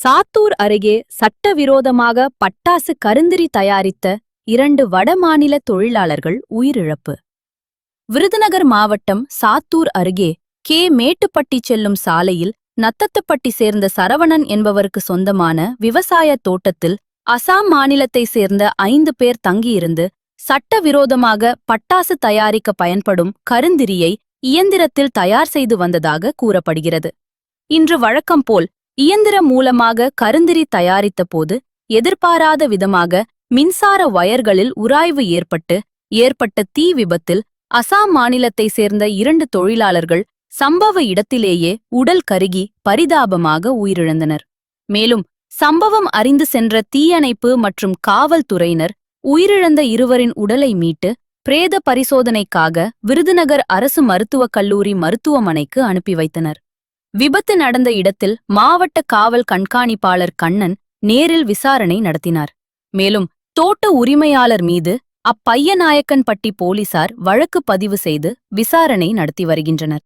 சாத்தூர் அருகே சட்டவிரோதமாக பட்டாசு கருந்திரி தயாரித்த 2 வடமாநில தொழிலாளர்கள் உயிரிழப்பு. விருதுநகர் மாவட்டம் சாத்தூர் அருகே மேட்டுப்பட்டி செல்லும் சாலையில் நத்தத்துப்பட்டி சேர்ந்த சரவணன் என்பவருக்கு சொந்தமான விவசாய தோட்டத்தில் அசாம் மாநிலத்தைச் சேர்ந்த 5 பேர் தங்கியிருந்து சட்டவிரோதமாக பட்டாசு தயாரிக்க பயன்படும் கருந்திரியை இயந்திரத்தில் தயார் செய்து வந்ததாக கூறப்படுகிறது. இன்று வழக்கம் போல் இயந்திரம் மூலமாக கருந்திரி தயாரித்த போது எதிர்பாராத விதமாக மின்சார வயர்களில் உராய்வு ஏற்பட்ட தீ விபத்தில் அசாம் மாநிலத்தைச் சேர்ந்த 2 தொழிலாளர்கள் சம்பவ இடத்திலேயே உடல் கருகி பரிதாபமாக உயிரிழந்தனர். மேலும் சம்பவம் அறிந்து சென்ற தீயணைப்பு மற்றும் காவல்துறையினர் உயிரிழந்த இருவரின் உடலை மீட்டு பிரேத பரிசோதனைக்காக விருதுநகர் அரசு மருத்துவக் கல்லூரி மருத்துவமனைக்கு அனுப்பி வைத்தனர். விபத்து நடந்த இடத்தில் மாவட்ட காவல் கண்காணிப்பாளர் கண்ணன் நேரில் விசாரணை நடத்தினார். மேலும் தோட்ட உரிமையாளர் மீது அப்பையநாயக்கன்பட்டி போலீசார் வழக்கு பதிவு செய்து விசாரணை நடத்தி வருகின்றனர்.